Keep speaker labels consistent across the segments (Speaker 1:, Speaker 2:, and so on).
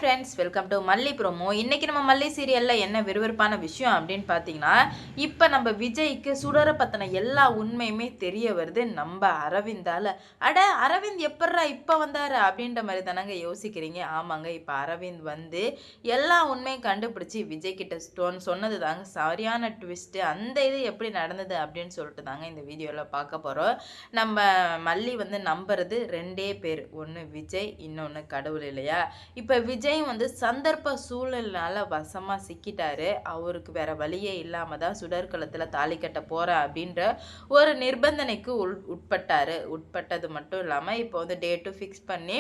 Speaker 1: Friends, welcome to மல்லி promo. இன்றைக்கி நம்ம மல்லி சீரியலில் என்ன விறுவிறுப்பான விஷயம் அப்படின்னு பார்த்தீங்கன்னா, இப்போ நம்ம விஜய்க்கு சுடரை பற்றின எல்லா உண்மையுமே தெரிய வருது நம்ம அரவிந்தால். அட, அரவிந்த் எப்பட்றா இப்போ வந்தார் அப்படின்ற மாதிரி தானங்க யோசிக்கிறீங்க. ஆமாங்க, இப்போ அரவிந்த் வந்து எல்லா உண்மையும் கண்டுபிடிச்சி விஜய் கிட்ட சொன்னது தாங்க சரியான ட்விஸ்ட்டு. அந்த இது எப்படி நடந்தது அப்படின்னு சொல்லிட்டு தாங்க இந்த வீடியோவில் பார்க்க போகிறோம். நம்ம மல்லி வந்து நம்புறது ரெண்டே பேர், ஒன்று விஜய், இன்னொன்று கடவுள் இல்லையா. இப்போ விஜய் வந்து சந்தர்ப்ப சூழல்னால வசமாக சிக்கிட்டாரு. அவருக்கு வேற வழியே இல்லாமல் தான் சுடற்களத்தில் தாலி கட்ட போகிறேன் அப்படின்ற ஒரு நிர்பந்தனைக்கு உட்பட்டது மட்டும் இல்லாமல் இப்போ வந்து டேட்டும் ஃபிக்ஸ் பண்ணி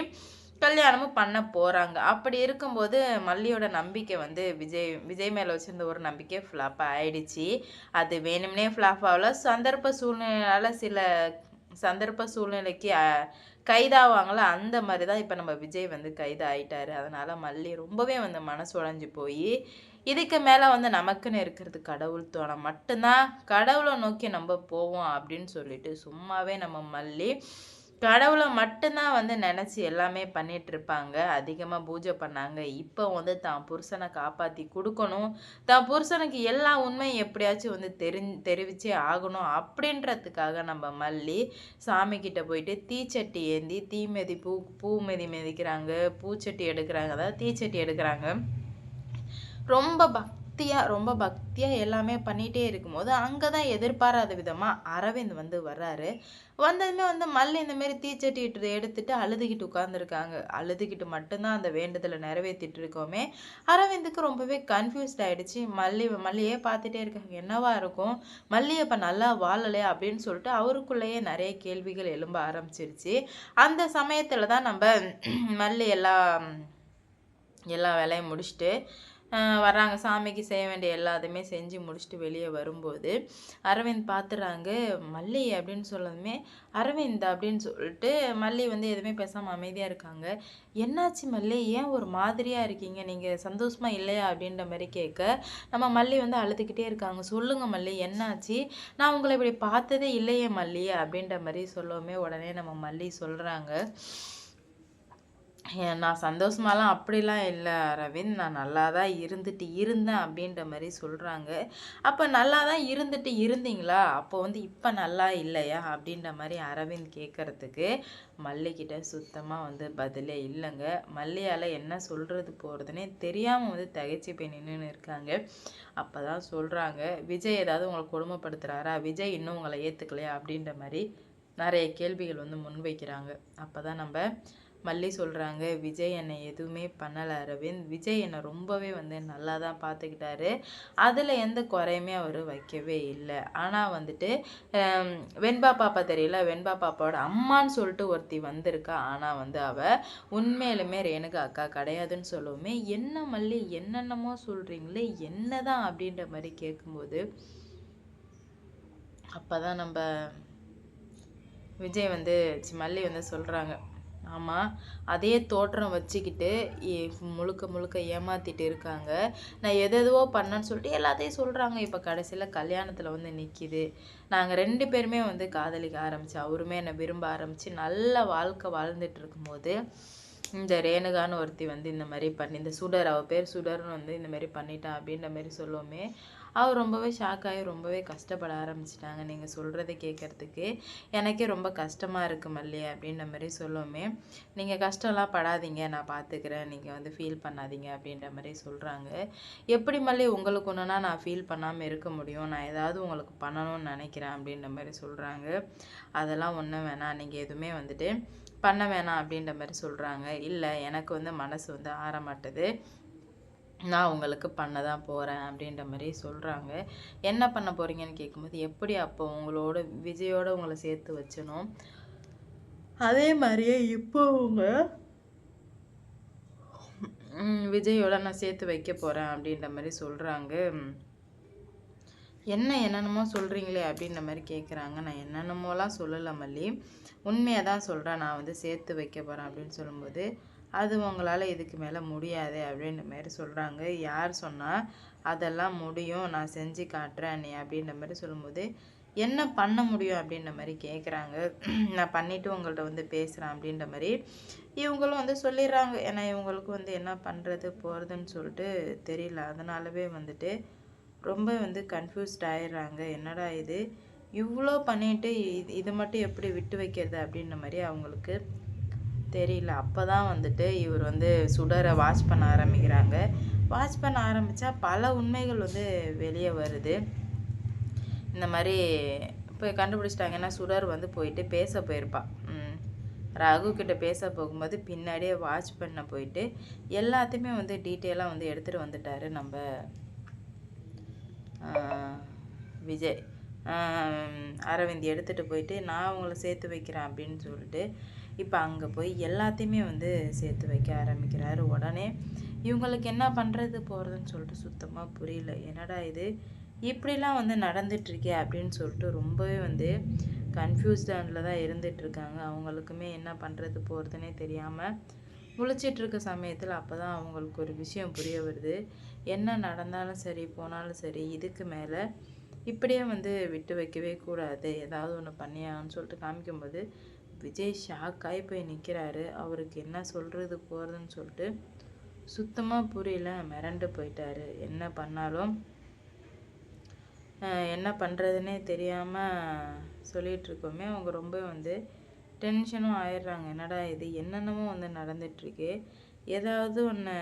Speaker 1: கல்யாணமும் பண்ண போகிறாங்க. அப்படி இருக்கும்போது மல்லியோட நம்பிக்கை வந்து விஜய் மேலே வச்சுருந்த ஒரு நம்பிக்கை ஃப்ளாப் ஆயிடுச்சு. அது வேணும்னே ஃப்ளாப் ஆகல, சந்தர்ப்ப சூழ்நிலைக்கு கைதாவாங்கள அந்த மாதிரி தான் இப்போ நம்ம விஜய் வந்து கைது ஆயிட்டாரு. அதனால் மல்லி ரொம்பவே வந்து மனசு உடைஞ்சு போய் இதுக்கு மேலே வந்து நமக்குன்னு இருக்கிறது கடவுள் தோணை மட்டும்தான், கடவுளை நோக்கி நம்ம போவோம் அப்படின்னு சொல்லிட்டு சும்மாவே நம்ம மல்லி கடவுளை மட்டும்தான் வந்து நினச்சி எல்லாமே பண்ணிட்டு இருப்பாங்க. அதிகமாக பூஜை பண்ணாங்க. இப்போ வந்து தான் புருஷனை காப்பாற்றி கொடுக்கணும், தான் புருஷனுக்கு எல்லா உண்மையும் எப்படியாச்சும் வந்து தெரிவிச்சே ஆகணும் அப்படின்றதுக்காக நம்ம மல்லி சாமிக்கிட்ட போயிட்டு தீச்சட்டி ஏந்தி பூ மிதிக்கிறாங்க, பூச்சட்டி எடுக்கிறாங்க, அதாவது தீச்சட்டி எடுக்கிறாங்க. ரொம்ப பக்தியாக எல்லாமே பண்ணிகிட்டே இருக்கும்போது அங்கே தான் எதிர்பாராத விதமாக அரவிந்த் வந்து வர்றாரு. வந்ததுமே வந்து மல்லி இந்தமாரி தீச்சட்டி எடுத்துட்டு அழுதுகிட்டு உட்காந்துருக்காங்க. அழுதுகிட்டு மட்டும்தான் அந்த வேண்டுதலை நிறைவேற்றிட்டு இருக்கோமே. அரவிந்துக்கு ரொம்பவே கன்ஃபியூஸ்ட் ஆகிடுச்சு. மல்லியே பார்த்துட்டே இருக்காங்க. என்னவா இருக்கும், மல்லி இப்போ நல்லா வாழலையா அப்படின்னு சொல்லிட்டு அவருக்குள்ளேயே நிறைய கேள்விகள் எழும்ப ஆரம்பிச்சிருச்சு. அந்த சமயத்தில் தான் நம்ம மல்லி எல்லா வேலையும் முடிச்சுட்டு வர்றாங்க. சாமிக்கு செய்ய வேண்டிய எல்லாத்தையுமே செஞ்சு முடிச்சுட்டு வெளியே வரும்போது அரவிந்த் பார்த்துறாங்க. மல்லி அப்படின்னு சொல்லதுமே அரவிந்த் அப்படின்னு சொல்லிட்டு மல்லி வந்து எதுவுமே பேசாமல் அமைதியாக இருக்காங்க. என்னாச்சு மல்லி, ஏன் ஒரு மாதிரியாக இருக்கீங்க, நீங்கள் சந்தோஷமாக இல்லையா அப்படின்ற மாதிரி கேட்க நம்ம மல்லி வந்து அழுதுகிட்டே இருக்காங்க. சொல்லுங்கள் மல்லி, என்னாச்சு, நான் உங்களை இப்படி பார்த்ததே இல்லையே மல்லி அப்படின்ற மாதிரி சொல்லவுமே உடனே நம்ம மல்லி சொல்கிறாங்க, நான் சந்தோஷமாலாம் அப்படிலாம் இல்லை அரவிந்த், நான் நல்லா தான் இருந்தேன் அப்படின்ற மாதிரி சொல்கிறாங்க. அப்போ நல்லா தான் இருந்தீங்களா, அப்போ வந்து இப்போ நல்லா இல்லையா அப்படின்ற மாதிரி அரவிந்த் கேட்குறதுக்கு மல்லிக்கிட்ட சுத்தமாக வந்து பதிலே இல்லைங்க. மல்லியால் என்ன சொல்கிறது போகிறதுனே தெரியாமல் வந்து தகைச்சு போய் நின்றுன்னு இருக்காங்க. அப்போ தான் சொல்கிறாங்க, விஜய் ஏதாவது உங்களை கொடுமைப்படுத்துகிறாரா, விஜய் இன்னும் உங்களை ஏற்றுக்கலையா அப்படின்ற மாதிரி நிறைய கேள்விகள் வந்து முன்வைக்கிறாங்க. அப்போ தான் நம்ம மல்லி சொல்கிறாங்க, விஜய் என்னை எதுவுமே பண்ணலை அரவிந்த், விஜய் என்னை ரொம்பவே வந்து நல்லா தான் பார்த்துக்கிட்டாரு, அதில் எந்த குறையுமே அவர் வைக்கவே இல்லை. ஆனால் வந்துட்டு வெண்பா பாப்பா தெரியல, வெண்பா பாப்பாவோட அம்மான்னு சொல்லிட்டு ஒருத்தி வந்திருக்கா, ஆனால் வந்து அவள் உண்மையிலுமே ரேணுகா அக்கா கிடையாதுன்னு சொல்லவுமே, என்ன மல்லி என்னென்னமோ சொல்கிறீங்களே, என்னதான் அப்படின்ற மாதிரி கேட்கும்போது அப்போ தான் நம்ம விஜய் வந்து மல்லி வந்து சொல்கிறாங்க, ஆமாம், அதே தோற்றம் வச்சுக்கிட்டு முழுக்க ஏமாற்றிட்டு இருக்காங்க, நான் எதுவோ பண்ணேன்னு சொல்லிட்டு எல்லாத்தையும் சொல்கிறாங்க. இப்போ கடைசியில் கல்யாணத்தில் வந்து நிற்கிது. நாங்கள் 2 பேருமே வந்து காதலிக்க ஆரம்பித்து அவருமே என்னை விரும்ப ஆரம்பித்து நல்ல வாழ்க்கை வாழ்ந்துட்டு இருக்கும்போது இந்த ரேணுகான்னு ஒருத்தி வந்து இந்த மாதிரி பண்ணி, இந்த சுடர், அவள் பேர் சுடர்னு வந்து இந்த மாதிரி பண்ணிட்டான் அப்படின்ற மாதிரி சொல்லுவோமே, அவர் ரொம்பவே ஷாக்காகி ரொம்பவே கஷ்டப்பட ஆரம்பிச்சிட்டாங்க. நீங்கள் சொல்கிறத கேட்குறதுக்கு எனக்கே ரொம்ப கஷ்டமாக இருக்குது மல்லி அப்படின்ற மாதிரி சொல்லுவோமே, நீங்கள் கஷ்டம்லாம் படாதீங்க, நான் பார்த்துக்கிறேன், நீங்கள் வந்து ஃபீல் பண்ணாதீங்க அப்படின்ற மாதிரி சொல்கிறாங்க. எப்படி மல்லி உங்களுக்கு ஒன்றுனா நான் ஃபீல் பண்ணாமல் இருக்க முடியும், நான் ஏதாவது உங்களுக்கு பண்ணணும்னு நினைக்கிறேன் அப்படின்ற மாதிரி சொல்கிறாங்க. அதெல்லாம் ஒன்றும் வேணாம், நீங்கள் எதுவுமே வந்துட்டு பண்ண வேணாம் அப்படின்ற மாதிரி சொல்கிறாங்க. இல்லை, எனக்கு வந்து மனசு வந்து ஆற மாட்டுது, நான் உங்களுக்கு பண்ண தான் போகிறேன் அப்படின்ற மாதிரி சொல்கிறாங்க. என்ன பண்ண போகிறீங்கன்னு கேட்கும்போது, எப்படி அப்போ விஜயோட உங்களை சேர்த்து வச்சனும் அதே மாதிரியே இப்போ விஜயோட நான் சேர்த்து வைக்க போகிறேன் அப்படின்ற மாதிரி சொல்கிறாங்க. என்னென்னமோ சொல்கிறீங்களே அப்படின்ற மாதிரி கேட்குறாங்க. நான் என்னென்னமோலாம் சொல்லலை மல்லி, உண்மையாக தான் சொல்கிறேன், நான் வந்து சேர்த்து வைக்க போகிறேன் அப்படின்னு சொல்லும்போது, அது உங்களால் இதுக்கு மேலே முடியாது அப்படின்ற மாதிரி சொல்கிறாங்க. யார் சொன்னால் அதெல்லாம் முடியும், நான் செஞ்சு காட்டுறேன் நீ அப்படின்ற மாதிரி சொல்லும்போது, என்ன பண்ண முடியும் அப்படின்ற மாதிரி கேட்குறாங்க. நான் பண்ணிவிட்டு உங்கள்கிட்ட வந்து பேசுகிறேன் அப்படின்ற மாதிரி இவங்களும் வந்து சொல்லிடுறாங்க. ஏன்னா இவங்களுக்கு வந்து என்ன பண்ணுறது போகிறதுன்னு சொல்லிட்டு தெரியல. அதனாலவே வந்துட்டு ரொம்ப வந்து கன்ஃபியூஸ்ட் ஆயிடுறாங்க. என்னடா இது இவ்வளோ பண்ணிட்டு இது மட்டும் எப்படி விட்டு வைக்கிறது அப்படின்ற மாதிரி அவங்களுக்கு தெரியல. அப்போ தான் வந்துட்டு இவர் வந்து சுடரை வாட்ச் பண்ண ஆரம்பிக்கிறாங்க. வாட்ச் பண்ண ஆரம்பித்தா பல உண்மைகள் வந்து வெளியே வருது. இந்த மாதிரி இப்போ கண்டுபிடிச்சிட்டாங்க. ஏன்னா சுடர் வந்து போயிட்டு பேச போயிருப்பா. ரகு கிட்ட பேச போகும்போது பின்னாடியே வாட்ச் பண்ண போயிட்டு எல்லாத்தையுமே வந்து டீட்டெயிலாக வந்து எடுத்துகிட்டு வந்துட்டார் நம்ம விஜய். அரவிந்த் எடுத்துகிட்டு போயிட்டு நான் அவங்கள சேர்த்து வைக்கிறேன் அப்படின்னு சொல்லிட்டு இப்போ அங்கே போய் எல்லாத்தையுமே வந்து சேர்த்து வைக்க ஆரம்பிக்கிறாரு. உடனே இவங்களுக்கு என்ன பண்ணுறது போகிறதுன்னு சொல்லிட்டு சுத்தமாக புரியல. என்னடா இது இப்படிலாம் வந்து நடந்துட்டுருக்கே அப்படின்னு சொல்லிட்டு ரொம்பவே வந்து கன்ஃபியூஸ்டானில் தான் இருந்துகிட்ருக்காங்க. அவங்களுக்குமே என்ன பண்ணுறது போகிறதுனே தெரியாமல் முழிச்சிட்ருக்க சமயத்தில் அப்போ தான் அவங்களுக்கு ஒரு விஷயம் புரிய வருது. என்ன நடந்தாலும் சரி போனாலும் சரி இதுக்கு மேலே இப்படியே வந்து விட்டு வைக்கவே கூடாது, ஏதாவது ஒன்று பண்ணியான்னு சொல்லிட்டு காமிக்கும்போது விஜய் ஷாக்காகி போய் நிற்கிறாரு. அவருக்கு என்ன சொல்கிறது போகிறதுன்னு சொல்லிட்டு சுத்தமாக புரியல. மிரண்டு போயிட்டாரு. என்ன பண்ணாலும் என்ன பண்ணுறதுனே தெரியாமல் சொல்லிகிட்ருக்கோமே அவங்க ரொம்ப வந்து டென்ஷனும் ஆயிடுறாங்க. என்னடா இது என்னென்னமோ வந்து நடந்துகிட்ருக்கு, ஏதாவது ஒன்று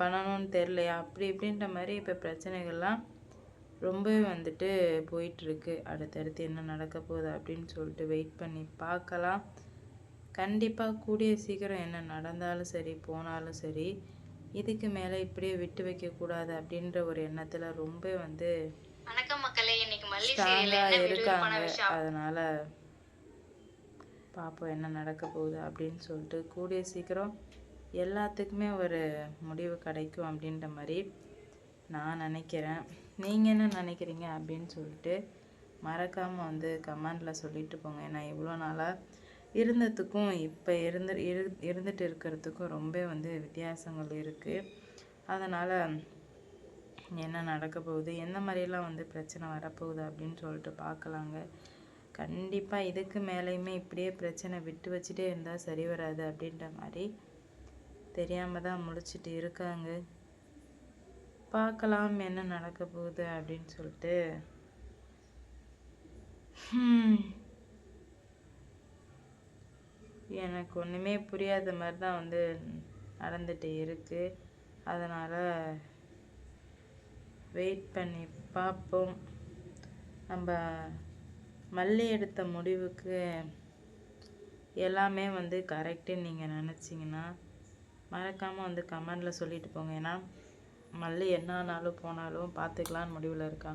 Speaker 1: பண்ணணும்னு தெரிலையா அப்படி இப்படின்ற மாதிரி இப்போ பிரச்சனைகள்லாம் ரொம்பவே வந்துட்டு போயிட்டுருக்கு. அடுத்தடுத்து என்ன நடக்க போகுது அப்படின்னு சொல்லிட்டு வெயிட் பண்ணி பார்க்கலாம். கண்டிப்பாக கூடிய சீக்கிரம் என்ன நடந்தாலும் சரி போனாலும் சரி இதுக்கு மேலே இப்படியே விட்டு வைக்கக்கூடாது அப்படின்ற ஒரு எண்ணத்தில் ரொம்ப வந்து ஸ்ட்ராங்காக இருக்காங்க. அதனால் பார்ப்போம் என்ன நடக்க போகுது அப்படின்னு சொல்லிட்டு கூடிய சீக்கிரம் எல்லாத்துக்குமே ஒரு முடிவு கிடைக்கும் அப்படின்ற மாதிரி நான் நினைக்கிறேன். நீங்கள் என்ன நினைக்கிறீங்க அப்படின்னு சொல்லிட்டு மறக்காமல் வந்து கமெண்டில் சொல்லிட்டு போங்க. ஏன்னா இவ்வளோ நாளாக இருந்ததுக்கும் இப்போ இருந்துட்டு இருக்கிறதுக்கும் ரொம்ப வந்து வித்தியாசங்கள் இருக்குது. அதனால் என்ன நடக்க போகுது எந்த மாதிரிலாம் வந்து பிரச்சனை வரப்போகுது அப்படின்னு சொல்லிட்டு பார்க்கலாங்க. கண்டிப்பாக இதுக்கு மேலேயுமே இப்படியே பிரச்சனை விட்டு வச்சுட்டே இருந்தால் சரி வராது அப்படின்ற மாதிரி தெரியாமல் தான் முழிச்சிட்டு இருக்காங்க. பார்க்கலாம் என்ன நடக்க போகுது அப்படின்னு சொல்லிட்டு. எனக்கு ஒன்றுமே புரியாத மாதிரி தான் வந்து நடந்துட்டு இருக்குது. அதனால் வெயிட் பண்ணி பார்ப்போம். நம்ம மல்லி எடுத்த முடிவுக்கு எல்லாமே வந்து கரெக்டுன்னு நீங்கள் நினச்சிங்கன்னா மறக்காமல் வந்து கமெண்டில் சொல்லிட்டு போங்க. ஏன்னா மல்லி என்ன ஆனாலும் போனாலும் பார்த்துக்கலான்னு முடிவில் இருக்காங்க.